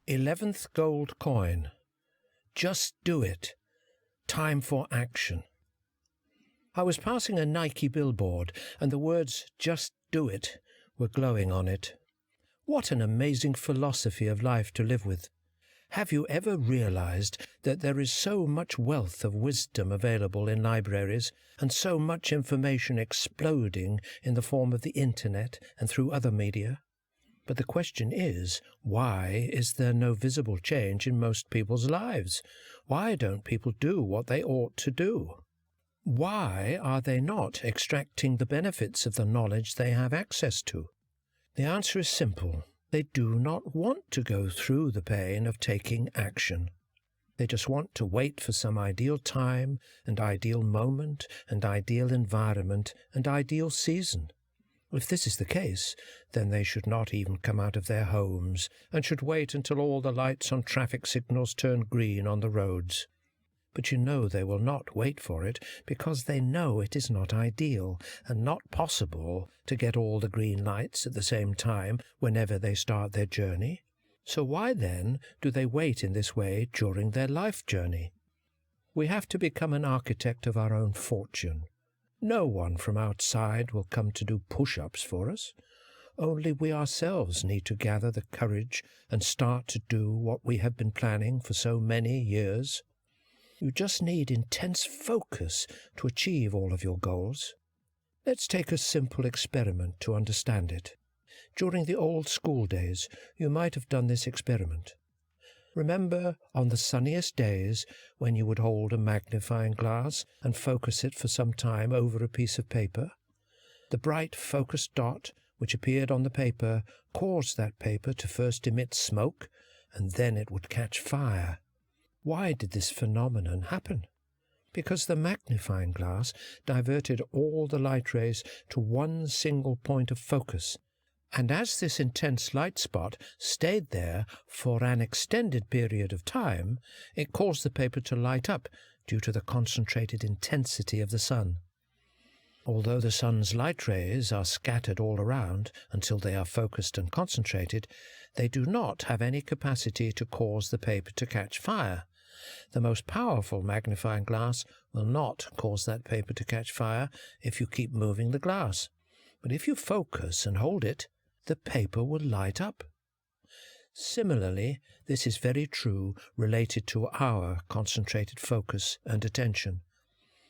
11th gold coin. Just do it. Time for action. I was passing a Nike billboard, and the words "Just do it" were glowing on it. What an amazing philosophy of life to live with. Have you ever realized that there is so much wealth of wisdom available in libraries, and so much information exploding in the form of the internet and through other media? But the question is, why is there no visible change in most people's lives? Why don't people do what they ought to do? Why are they not extracting the benefits of the knowledge they have access to? The answer is simple. They do not want to go through the pain of taking action. They just want to wait for some ideal time and ideal moment and ideal environment and ideal season. If this is the case, then they should not even come out of their homes and should wait until all the lights on traffic signals turn green on the roads. But you know they will not wait for it because they know it is not ideal and not possible to get all the green lights at the same time whenever they start their journey. So why then do they wait in this way during their life journey? We have to become an architect of our own fortune. No one from outside will come to do push-ups for us. Only we ourselves need to gather the courage and start to do what we have been planning for so many years. You just need intense focus to achieve all of your goals. Let's take a simple experiment to understand it. During the old school days, you might have done this experiment. Remember on the sunniest days when you would hold a magnifying glass and focus it for some time over a piece of paper? The bright focused dot which appeared on the paper caused that paper to first emit smoke, and then it would catch fire. Why did this phenomenon happen? Because the magnifying glass diverted all the light rays to one single point of focus, and as this intense light spot stayed there for an extended period of time, it caused the paper to light up due to the concentrated intensity of the sun. Although the sun's light rays are scattered all around until they are focused and concentrated, they do not have any capacity to cause the paper to catch fire. The most powerful magnifying glass will not cause that paper to catch fire if you keep moving the glass. But if you focus and hold it, the paper will light up. Similarly, this is very true related to our concentrated focus and attention.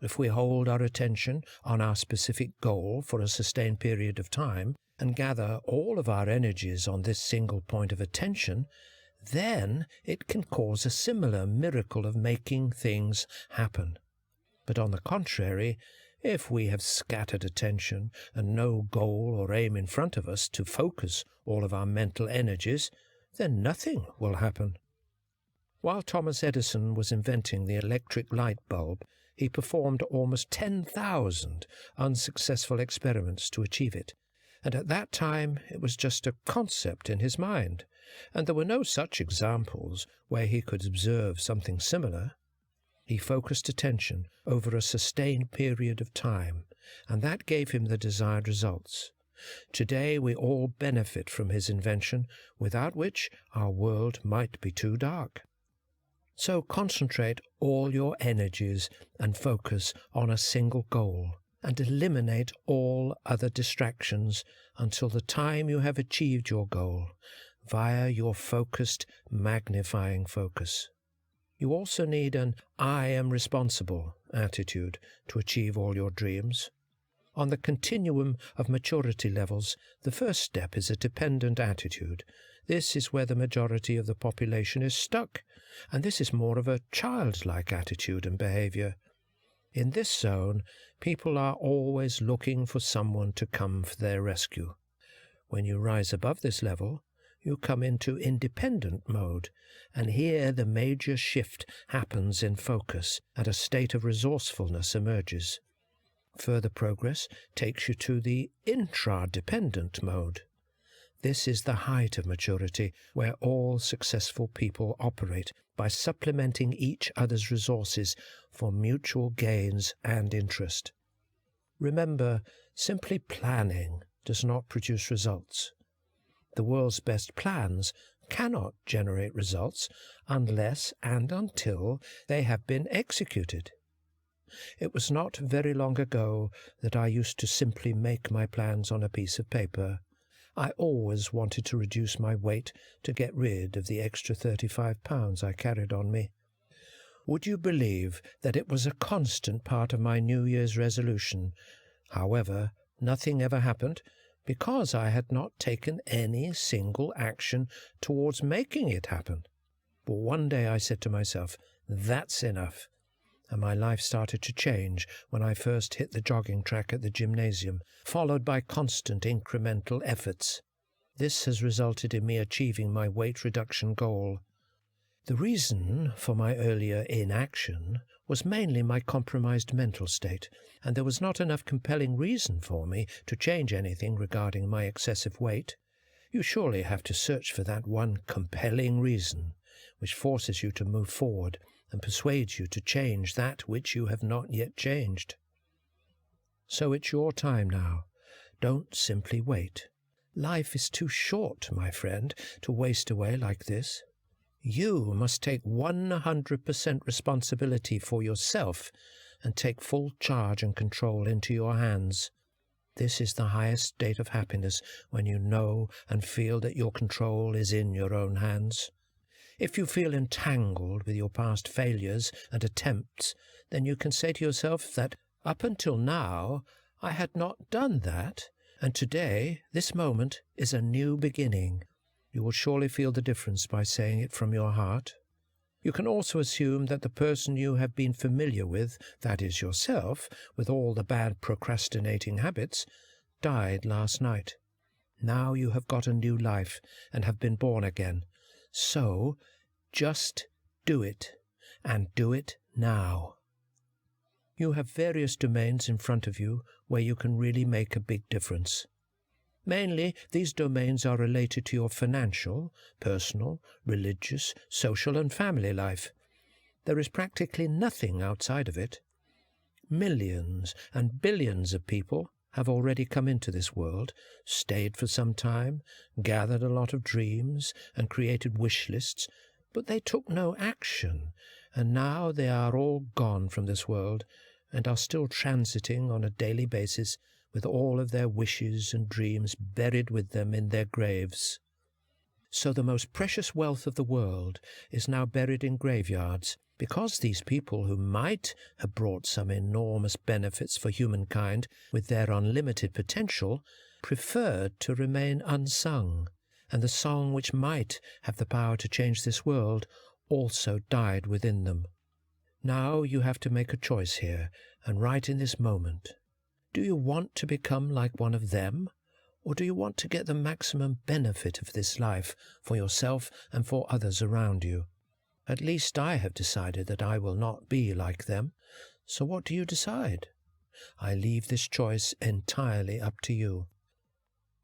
If we hold our attention on our specific goal for a sustained period of time and gather all of our energies on this single point of attention, then it can cause a similar miracle of making things happen. But on the contrary, if we have scattered attention and no goal or aim in front of us to focus all of our mental energies, then nothing will happen. While Thomas Edison was inventing the electric light bulb, he performed almost 10,000 unsuccessful experiments to achieve it. And at that time it was just a concept in his mind, and there were no such examples where he could observe something similar. He focused attention over a sustained period of time, and that gave him the desired results. Today we all benefit from his invention, without which our world might be too dark. So concentrate all your energies and focus on a single goal, and eliminate all other distractions until the time you have achieved your goal via your focused, magnifying focus. You also need an "I am responsible" attitude to achieve all your dreams. On the continuum of maturity levels, the first step is a dependent attitude. This is where the majority of the population is stuck, and this is more of a childlike attitude and behavior. In this zone, people are always looking for someone to come for their rescue. When you rise above this level, you come into independent mode, and here the major shift happens in focus, and a state of resourcefulness emerges. Further progress takes you to the intradependent mode. This is the height of maturity, where all successful people operate by supplementing each other's resources for mutual gains and interest. Remember, simply planning does not produce results. The world's best plans cannot generate results unless and until they have been executed. It was not very long ago that I used to simply make my plans on a piece of paper. I always wanted to reduce my weight to get rid of the extra 35 pounds I carried on me. Would you believe that it was a constant part of my New Year's resolution? However, nothing ever happened, because I had not taken any single action towards making it happen. But one day I said to myself, that's enough. And my life started to change when I first hit the jogging track at the gymnasium, followed by constant incremental efforts. This has resulted in me achieving my weight reduction goal. The reason for my earlier inaction was mainly my compromised mental state, and there was not enough compelling reason for me to change anything regarding my excessive weight. You surely have to search for that one compelling reason, which forces you to move forward and persuades you to change that which you have not yet changed. So it's your time now. Don't simply wait. Life is too short, my friend, to waste away like this. You must take 100% responsibility for yourself and take full charge and control into your hands. This is the highest state of happiness, when you know and feel that your control is in your own hands. If you feel entangled with your past failures and attempts, then you can say to yourself that up until now I had not done that, and today, this moment, is a new beginning. You will surely feel the difference by saying it from your heart. You can also assume that the person you have been familiar with, that is yourself, with all the bad procrastinating habits, died last night. Now you have got a new life and have been born again. So, just do it, and do it now. You have various domains in front of you where you can really make a big difference. Mainly, these domains are related to your financial, personal, religious, social and family life. There is practically nothing outside of it. Millions and billions of people have already come into this world, stayed for some time, gathered a lot of dreams and created wish lists, but they took no action, and now they are all gone from this world and are still transiting on a daily basis with all of their wishes and dreams buried with them in their graves. So the most precious wealth of the world is now buried in graveyards, because these people who might have brought some enormous benefits for humankind with their unlimited potential preferred to remain unsung, and the song which might have the power to change this world also died within them. Now you have to make a choice here, and right in this moment. Do you want to become like one of them, or do you want to get the maximum benefit of this life for yourself and for others around you? At least I have decided that I will not be like them. So what do you decide? I leave this choice entirely up to you.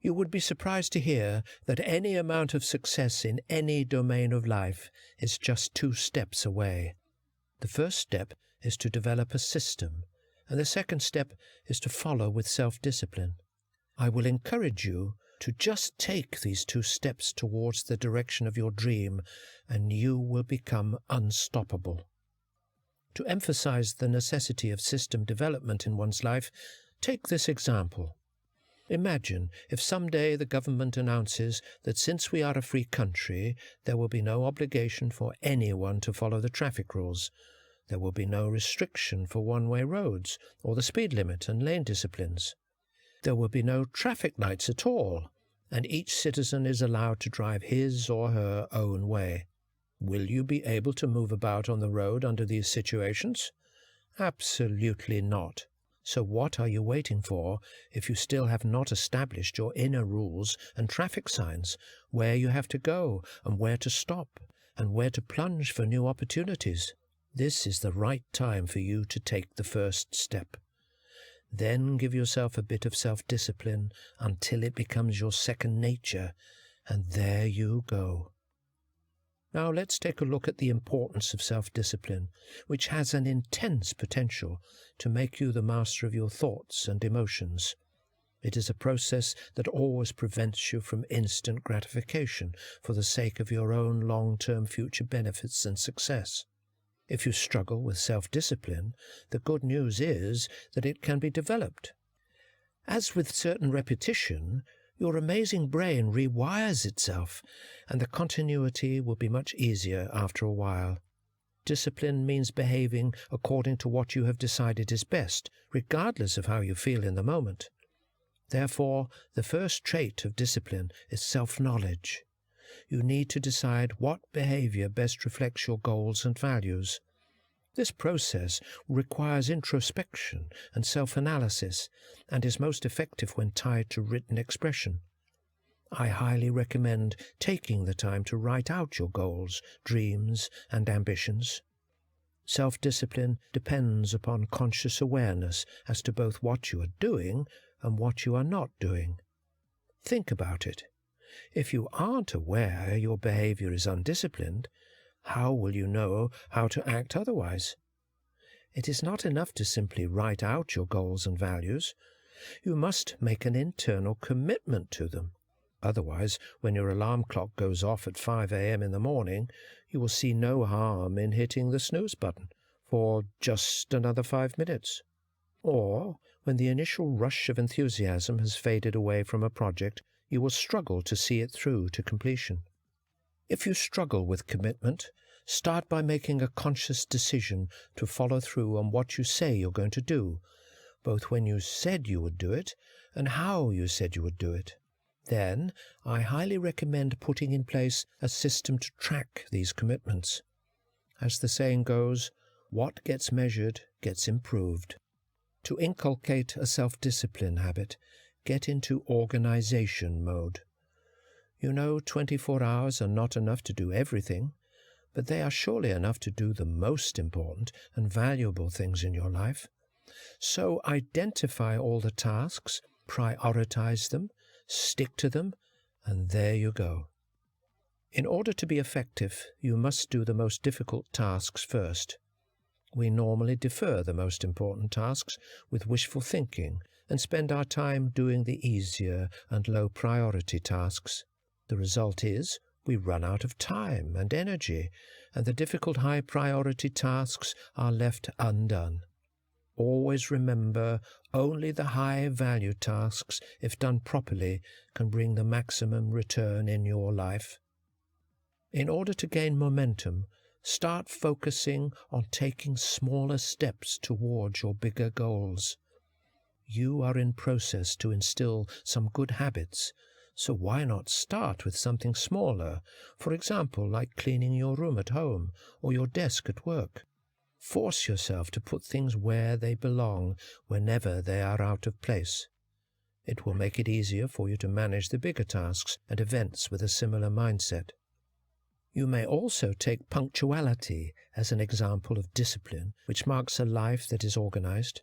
You would be surprised to hear that any amount of success in any domain of life is just 2 steps away. The first step is to develop a system, and the second step is to follow with self-discipline. I will encourage you to just take these 2 steps towards the direction of your dream, and you will become unstoppable. To emphasize the necessity of system development in one's life, take this example. Imagine if someday the government announces that since we are a free country, there will be no obligation for anyone to follow the traffic rules. There will be no restriction for one-way roads or the speed limit and lane disciplines. There will be no traffic lights at all, and each citizen is allowed to drive his or her own way. Will you be able to move about on the road under these situations? Absolutely not. So what are you waiting for if you still have not established your inner rules and traffic signs, where you have to go and where to stop and where to plunge for new opportunities? This is the right time for you to take the first step. Then give yourself a bit of self-discipline until it becomes your second nature, and there you go. Now let's take a look at the importance of self-discipline, which has an intense potential to make you the master of your thoughts and emotions. It is a process that always prevents you from instant gratification for the sake of your own long-term future benefits and success. If you struggle with self-discipline, the good news is that it can be developed. As with certain repetition, your amazing brain rewires itself, and the continuity will be much easier after a while. Discipline means behaving according to what you have decided is best, regardless of how you feel in the moment. Therefore, the first trait of discipline is self-knowledge. You need to decide what behavior best reflects your goals and values. This process requires introspection and self-analysis and is most effective when tied to written expression. I highly recommend taking the time to write out your goals, dreams, and ambitions. Self-discipline depends upon conscious awareness as to both what you are doing and what you are not doing. Think about it. If you aren't aware your behavior is undisciplined, how will you know how to act otherwise? It is not enough to simply write out your goals and values. You must make an internal commitment to them. Otherwise, when your alarm clock goes off at 5 a.m. in the morning, you will see no harm in hitting the snooze button for just another 5 minutes. Or, when the initial rush of enthusiasm has faded away from a project, you will struggle to see it through to completion. If you struggle with commitment, start by making a conscious decision to follow through on what you say you're going to do, both when you said you would do it and how you said you would do it. Then, I highly recommend putting in place a system to track these commitments. As the saying goes, what gets measured gets improved. To inculcate a self-discipline habit, get into organization mode. You know 24 hours are not enough to do everything, but they are surely enough to do the most important and valuable things in your life. So identify all the tasks, prioritize them, stick to them, and there you go. In order to be effective, you must do the most difficult tasks first. We normally defer the most important tasks with wishful thinking and spend our time doing the easier and low-priority tasks. The result is we run out of time and energy, and the difficult high-priority tasks are left undone. Always remember, only the high-value tasks, if done properly, can bring the maximum return in your life. In order to gain momentum, start focusing on taking smaller steps towards your bigger goals. You are in process to instill some good habits, so why not start with something smaller, for example, like cleaning your room at home or your desk at work? Force yourself to put things where they belong whenever they are out of place. It will make it easier for you to manage the bigger tasks and events with a similar mindset. You may also take punctuality as an example of discipline, which marks a life that is organized.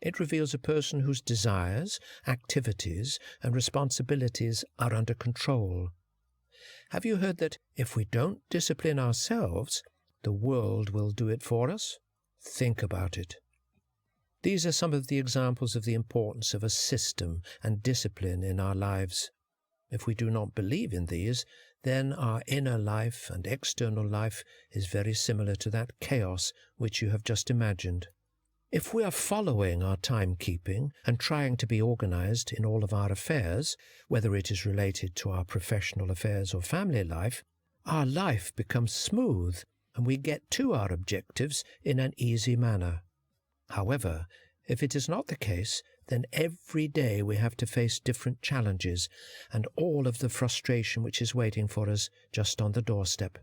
It reveals a person whose desires, activities, and responsibilities are under control. Have you heard that if we don't discipline ourselves, the world will do it for us? Think about it. These are some of the examples of the importance of a system and discipline in our lives. If we do not believe in these, then our inner life and external life is very similar to that chaos which you have just imagined. If we are following our timekeeping and trying to be organized in all of our affairs, whether it is related to our professional affairs or family life, our life becomes smooth and we get to our objectives in an easy manner. However, if it is not the case, then every day we have to face different challenges and all of the frustration which is waiting for us just on the doorstep.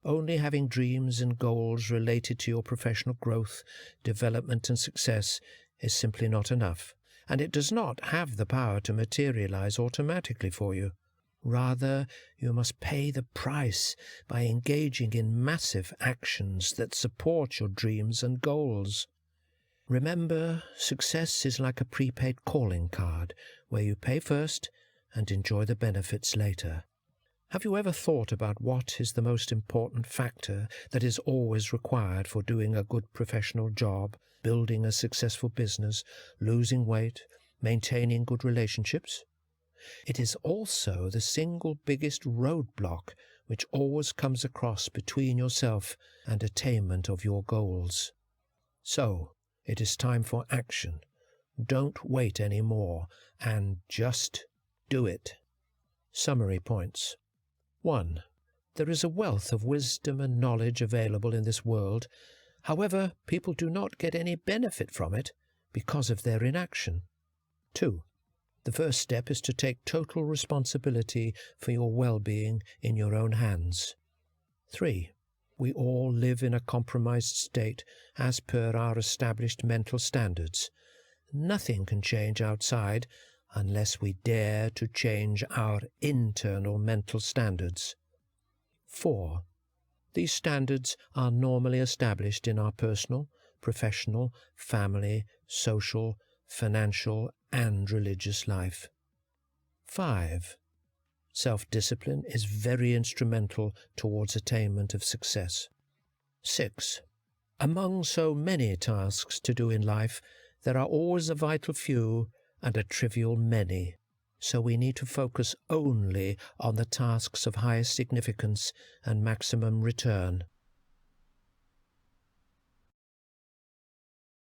Only having dreams and goals related to your professional growth, development and success is simply not enough, and it does not have the power to materialize automatically for you. Rather, you must pay the price by engaging in massive actions that support your dreams and goals. Remember, success is like a prepaid calling card, where you pay first and enjoy the benefits later. Have you ever thought about what is the most important factor that is always required for doing a good professional job, building a successful business, losing weight, maintaining good relationships. It is also the single biggest roadblock which always comes across between yourself and attainment of your goals. So, it is time for action. Don't wait any more, and just do it. Summary points. 1. There is a wealth of wisdom and knowledge available in this world. However, people do not get any benefit from it because of their inaction. 2. The first step is to take total responsibility for your well-being in your own hands. 3. We all live in a compromised state as per our established mental standards. Nothing can change outside unless we dare to change our internal mental standards. 4. These standards are normally established in our personal, professional, family, social, financial, and religious life. 5. Self-discipline is very instrumental towards attainment of success. 6. Among so many tasks to do in life, there are always a vital few and a trivial many, so we need to focus only on the tasks of highest significance and maximum return.